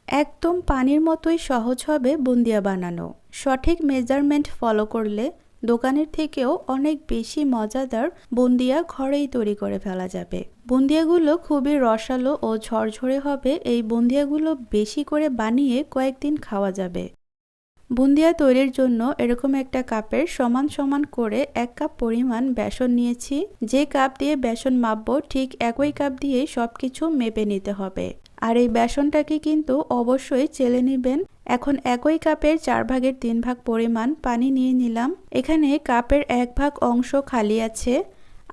একদম পানির মতোই সহজ হবে বুন্দিয়া বানানো। সঠিক মেজারমেন্ট ফলো করলে দোকানের থেকেও অনেক বেশি মজাদার বুন্দিয়া ঘরেই তৈরি করে ফেলা যাবে। বুন্দিয়াগুলো খুবই রসালো ও ঝরঝরে হবে। এই বুন্দিয়াগুলো বেশি করে বানিয়ে কয়েকদিন খাওয়া যাবে। বুন্দিয়া তৈরির জন্য এরকম একটা কাপের সমান সমান করে 1 কাপ পরিমাণ বেসন নিয়েছি। যে কাপ দিয়ে বেসন মাপবো ঠিক একই কাপ দিয়ে সবকিছু মেপে নিতে হবে। আর এই বেসনটাকে কিন্তু অবশ্যই চেলে নেবেন। এখন একই কাপের 4 ভাগের 3 ভাগ পরিমাণ পানি নিয়ে নিলাম। এখানে কাপের 1 ভাগ অংশ খালি আছে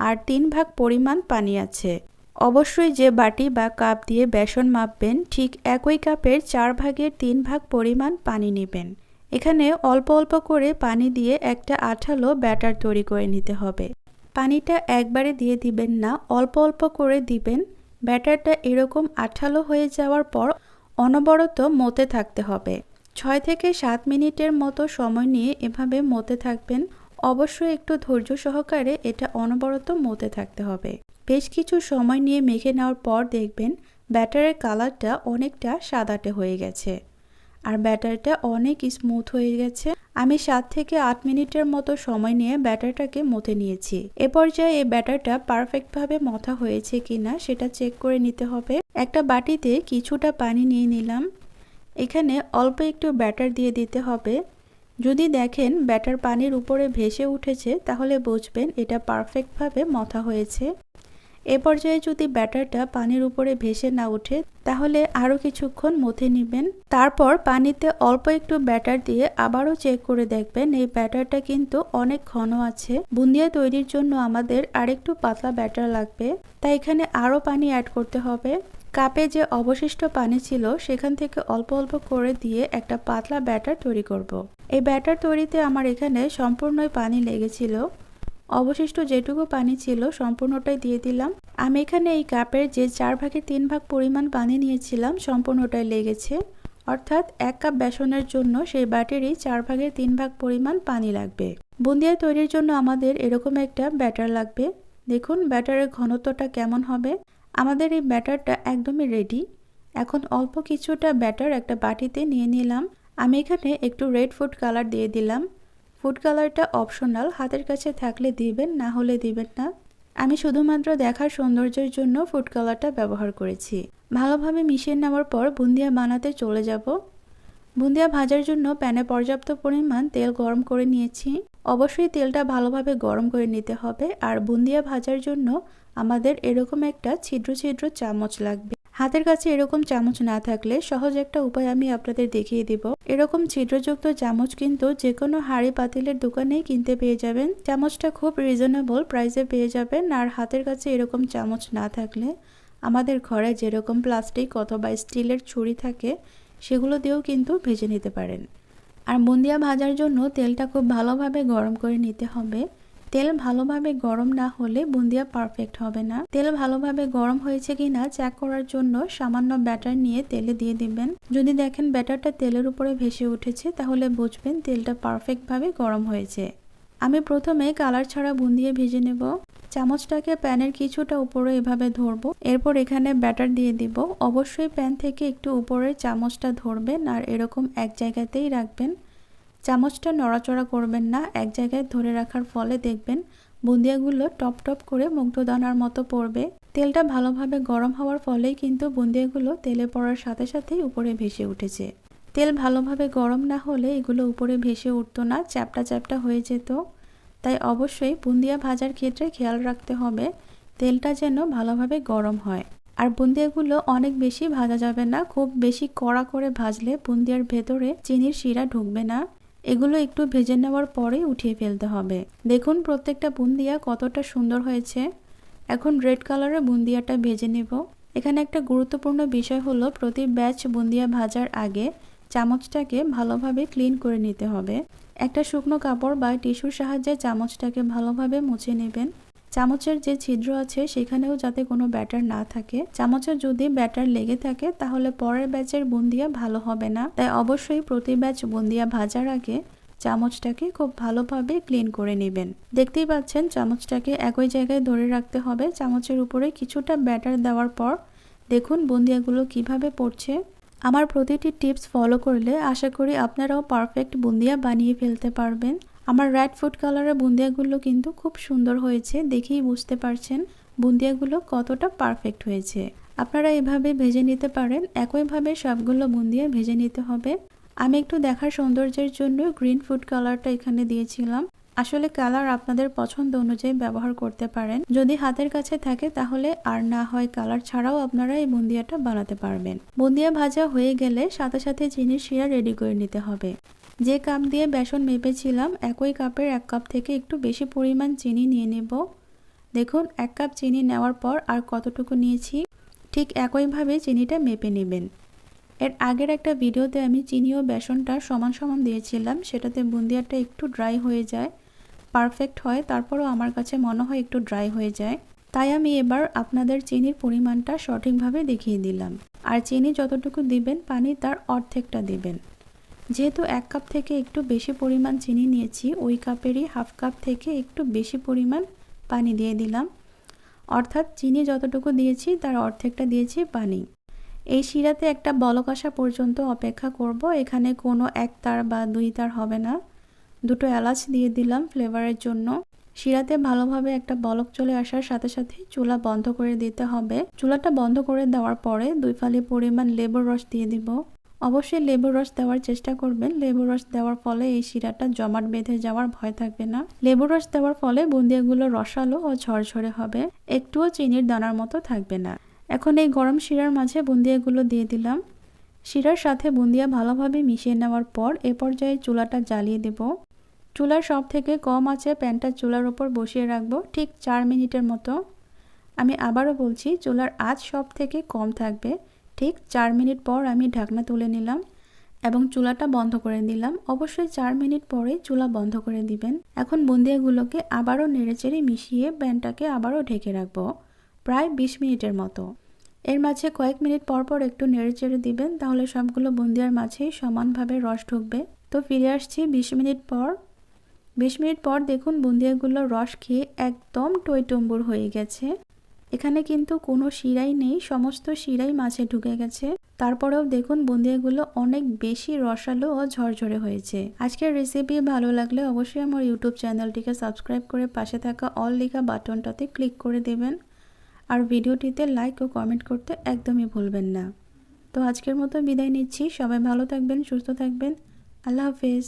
আর 3 ভাগ পরিমাণ পানি আছে। অবশ্যই যে বাটি বা কাপ দিয়ে বেসন মাপবেন ঠিক একই কাপের 4 ভাগের 3 ভাগ পরিমাণ পানি নেবেন। এখানে অল্প অল্প করে পানি দিয়ে একটা আঠালো ব্যাটার তৈরি করে নিতে হবে। পানিটা একবারে দিয়ে দিবেন না, অল্প অল্প করে দিবেন। ব্যাটারটা এরকম আঠালো হয়ে যাওয়ার পর অনবরত মতে থাকতে হবে। 6 থেকে 7 মিনিটের মতো সময় নিয়ে এভাবে মতে থাকবেন। অবশ্যই একটু ধৈর্য সহকারে এটা অনবরত মতে থাকতে হবে। বেশ কিছু সময় নিয়ে মেখে নেওয়ার পর দেখবেন ব্যাটারের কালারটা অনেকটা সাদাটে হয়ে গেছে আর ব্যাটারটা অনেক স্মুথ হয়ে গেছে। আমি 7 থেকে 8 মিনিটের মতো সময় নিয়ে ব্যাটারটাকে মথে নিয়েছি। এ পর্যায়ে এই ব্যাটারটা পারফেক্টভাবে মথা হয়েছে কিনা সেটা চেক করে নিতে হবে। একটা বাটিতে কিছুটা পানি নিয়ে নিলাম। এখানে অল্প একটু ব্যাটার দিয়ে দিতে হবে। যদি দেখেন ব্যাটার পানির উপরে ভেসে উঠেছে তাহলে বুঝবেন এটা পারফেক্টভাবে মথা হয়েছে। এ পর্যায়ে যদি ব্যাটারটা পানির উপরে ভেসে না ওঠে তাহলে আরও কিছুক্ষণ মথে নেবেন। তারপর পানিতে অল্প একটু ব্যাটার দিয়ে আবারও চেক করে দেখবেন এই ব্যাটারটা কিন্তু অনেক ঘন আছে। বুন্দিয়া তৈরির জন্য আমাদের আরেকটু পাতলা ব্যাটার লাগবে, তাই এখানে আরও পানি অ্যাড করতে হবে। কাপে যে অবশিষ্ট পানি ছিল সেখান থেকে অল্প অল্প করে দিয়ে একটা পাতলা ব্যাটার তৈরি করব। এই ব্যাটার তৈরিতে আমার এখানে সম্পূর্ণই পানি লেগেছিল। অবশিষ্ট যেটুকু পানি ছিল সম্পূর্ণটাই দিয়ে দিলাম। আমি এখানে এই কাপের যে 4 ভাগের 3 ভাগ পরিমাণ পানি নিয়েছিলাম সম্পূর্ণটাই লেগেছে। অর্থাৎ 1 কাপ বেসনের জন্য সেই বাটিরই 4 ভাগের 3 ভাগ পরিমাণ পানি লাগবে। বুন্দিয়া তৈরির জন্য আমাদের এরকম একটা ব্যাটার লাগবে। দেখুন ব্যাটারের ঘনত্বটা কেমন হবে। আমাদের এই ব্যাটারটা একদমই রেডি। এখন অল্প কিছুটা ব্যাটার একটা বাটিতে নিয়ে নিলাম। আমি এখানে একটু রেড ফুড কালার দিয়ে দিলাম। ফুড কালারটা অপশনাল, হাতের কাছে থাকলে দিবেন, না হলে দিবেন না। আমি শুধুমাত্র দেখার সৌন্দর্যের জন্য ফুড কালারটা ব্যবহার করেছি। ভালোভাবে মিশিয়ে নেওয়ার পর বুন্দিয়া বানাতে চলে যাব। বুন্দিয়া ভাজার জন্য প্যানে পর্যাপ্ত পরিমাণ তেল গরম করে নিয়েছি। অবশ্যই তেলটা ভালোভাবে গরম করে নিতে হবে। আর বুন্দিয়া ভাজার জন্য আমাদের এরকম একটা ছিদ্র ছিদ্র চামচ লাগবে। হাতের কাছে এরকম চামচ না থাকলে সহজ একটা উপায় আমি আপনাদের দেখিয়ে দিব। এরকম ছিদ্রযুক্ত চামচ কিন্তু যে কোনো হাঁড়ি পাতিলের দোকানেই কিনতে পেয়ে যাবেন। চামচটা খুব রিজনেবল প্রাইসে পেয়ে যাবেন। আর হাতের কাছে এরকম চামচ না থাকলে আমাদের ঘরে যেরকম প্লাস্টিক অথবা স্টিলের ছুরি থাকে সেগুলো দিয়েও কিন্তু ভেজে নিতে পারেন। আর বুন্দিয়া ভাজার জন্য তেলটা খুব ভালোভাবে গরম করে নিতে হবে। তেল ভালোভাবে গরম না হলে বুন্দিয়া পারফেক্ট হবে না। তেল ভালোভাবে গরম হয়েছে কিনা চেক করার জন্য সামান্য ব্যাটার নিয়ে তেলে দিয়ে দিবেন। যদি দেখেন ব্যাটারটা তেলের উপরে ভেসে উঠেছে তাহলে বুঝবেন তেলটা পারফেক্টভাবে গরম হয়েছে। আমি প্রথমে কালার ছাড়া বুন্দিয়া ভেজে নেব। চামচটাকে প্যানের কিছুটা উপরে এভাবে ধরবো। এরপর এখানে ব্যাটার দিয়ে দিব। অবশ্যই প্যান থেকে একটু উপরে চামচটা ধরবেন আর এরকম এক জায়গাতেই রাখবেন। চামচটা নড়াচড়া করবেন না, এক জায়গায় ধরে রাখার ফলে দেখবেন বুন্দিয়াগুলো টপ টপ করে মুগ্ধদানার মতো পড়বে। তেলটা ভালোভাবে গরম হওয়ার ফলেই কিন্তু বুন্দিয়াগুলো তেলে পড়ার সাথে সাথেই উপরে ভেসে উঠেছে। তেল ভালোভাবে গরম না হলে এগুলো উপরে ভেসে উঠতো না, চ্যাপটা চ্যাপটা হয়ে যেত। তাই অবশ্যই বুন্দিয়া ভাজার ক্ষেত্রে খেয়াল রাখতে হবে তেলটা যেন ভালোভাবে গরম হয়। আর বুন্দিয়াগুলো অনেক বেশি ভাজা যাবে না, খুব বেশি কড়া করে ভাজলে বুন্দিয়ার ভেতরে চিনির শিরা ঢুকবে না। এগুলো একটু ভেজে নেওয়ার পরেই উঠিয়ে ফেলতে হবে। দেখুন প্রত্যেকটা বুন্দিয়া কতটা সুন্দর হয়েছে। এখন রেড কালারের বুন্দিয়াটা ভেজে নেব। এখানে একটা গুরুত্বপূর্ণ বিষয় হলো প্রতি ব্যাচ বুন্দিয়া ভাজার আগে চামচটাকে ভালোভাবে ক্লিন করে নিতে হবে। একটা শুকনো কাপড় বা টিস্যুর সাহায্যে চামচটাকে ভালোভাবে মুছে নেবেন। চামচের যে ছিদ্র আছে সেখানেও যাতে কোনো ব্যাটার না থাকে। চামচে যদি ব্যাটার লেগে থাকে তাহলে পরের ব্যাচের বুন্দিয়া ভালো হবে না। তাই অবশ্যই প্রতি ব্যাচ বুন্দিয়া ভাজার আগে চামচটাকে খুব ভালোভাবে ক্লিন করে নেবেন। দেখতেই পাচ্ছেন চামচটাকে একই জায়গায় ধরে রাখতে হবে। চামচের উপরে কিছুটা ব্যাটার দেওয়ার পর দেখুন বুন্দিয়াগুলো কিভাবে পড়ছে। আমার প্রতিটি টিপস ফলো করলে আশা করি আপনারাও পারফেক্ট বুন্দিয়া বানিয়ে ফেলতে পারবেন। আমার রেড ফুড কালারের বুন্দিয়াগুলো কিন্তু খুব সুন্দর হয়েছে, দেখেই বুঝতে পারছেন বুন্দিয়াগুলো কতটা পারফেক্ট হয়েছে। আপনারা এভাবে ভেজে নিতে পারেন, একইভাবে সবগুলো বুন্দিয়া ভেজে নিতে হবে। আমি একটু দেখার সৌন্দর্যের জন্য গ্রিন ফুড কালারটা এখানে দিয়েছিলাম। আসলে কালার আপনাদের পছন্দ অনুযায়ী ব্যবহার করতে পারেন, যদি হাতের কাছে থাকে তাহলে, আর না হয় কালার ছাড়াও আপনারা এই বুন্দিয়াটা বানাতে পারবেন। বুন্দিয়া ভাজা হয়ে গেলে সাথে সাথে চিনির শিরা রেডি করে নিতে হবে। যে কাপ দিয়ে বেসন মেপেছিলাম একই কাপের 1 কাপ থেকে একটু বেশি পরিমাণ চিনি নিয়ে নেব। দেখুন 1 কাপ চিনি নেওয়ার পর আর কতটুকু নিয়েছি, ঠিক একইভাবে চিনিটা মেপে নেবেন। এর আগের একটা ভিডিওতে আমি চিনি ও বেসনটা সমান সমান দিয়েছিলাম, সেটাতে বুন্দিয়াটা একটু ড্রাই হয়ে যায়, পারফেক্ট হয়, তারপরও আমার কাছে মনে হয় একটু ড্রাই হয়ে যায়। তাই আমি এবার আপনাদের চিনির পরিমাণটা সঠিকভাবে দেখিয়ে দিলাম। আর চিনি যতটুকু দিবেন পানি তার অর্ধেকটা দিবেন। যেহেতু 1 কাপ থেকে একটু বেশি পরিমাণ চিনি নিয়েছি, ওই কাপেরই হাফ কাপ থেকে একটু বেশি পরিমাণ পানি দিয়ে দিলাম, অর্থাৎ চিনি যতটুকু দিয়েছি তার অর্ধেকটা দিয়েছি পানি। এই শিরাতে একটা বলক আসা পর্যন্ত অপেক্ষা করব। এখানে কোনো 1 তার বা 2 তার হবে না। 2টো এলাচ দিয়ে দিলাম ফ্লেভারের জন্য। শিরাতে ভালোভাবে একটা বলক চলে আসার সাথে সাথে চুলা বন্ধ করে দিতে হবে। চুলাটা বন্ধ করে দেওয়ার পরে 2 ফালি পরিমাণ লেবুর রস দিয়ে দিব। অবশ্যই লেবুর রস দেওয়ার চেষ্টা করবেন, লেবুর রস দেওয়ার ফলে এই শিরাটা জমাট বেঁধে যাওয়ার ভয় থাকবে না। লেবুর রস দেওয়ার ফলে বুন্দিয়াগুলো রসালো ও ঝরঝরে হবে, একটুও চিনির দানার মতো থাকবে না। এখন এই গরম শিরার মাঝে বুন্দিয়াগুলো দিয়ে দিলাম। শিরার সাথে বুন্দিয়া ভালোভাবে মিশিয়ে নেওয়ার পর এ পর্যায়ে চুলাটা জ্বালিয়ে দেব। চুলার সব থেকে কম আঁচে প্যানটা চুলার ওপর বসিয়ে রাখবো ঠিক 4 মিনিটের মতো। আমি আবারও বলছি, চুলার আঁচ সব থেকে কম থাকবে। ঠিক 4 মিনিট পর আমি ঢাকনা তুলে নিলাম এবং চুলাটা বন্ধ করে দিলাম। অবশ্যই 4 মিনিট পরে চুলা বন্ধ করে দিবেন। এখন বুন্দিয়াগুলোকে আবারও নেড়েচেড়ে মিশিয়ে প্যানটাকে আবারও ঢেকে রাখবো প্রায় 20 মিনিটের মতো। এর মাঝে কয়েক মিনিট পর পর একটু নেড়েচেড়ে দিবেন, তাহলে সবগুলো বুন্দিয়ার মাঝেই সমানভাবে রস ঢুকবে। তো ফিরে আসছি 20 মিনিট পর। 20 মিনিট পর দেখুন বুন্দিয়াগুলো রস খেয়ে একদম টইটুম্বুর হয়ে গেছে। এখানে কিন্তু কোনো শিরাই নেই, সমস্ত শিরাই মাছে ঢুকে গেছে। তারপরেও দেখুন বুন্দিয়াগুলো অনেক বেশি রসালো ও ঝরঝরে হয়েছে। আজকের রেসিপি ভালো লাগলে অবশ্যই আমার ইউটিউব চ্যানেলটিকে সাবস্ক্রাইব করে পাশে থাকা অল লেখা বাটনটাতে ক্লিক করে দেবেন। আর ভিডিওটিতে লাইক ও কমেন্ট করতে একদমই ভুলবেন না। তো আজকের মতো বিদায় নিচ্ছি। সবাই ভালো থাকবেন, সুস্থ থাকবেন। আল্লাহ হাফেজ।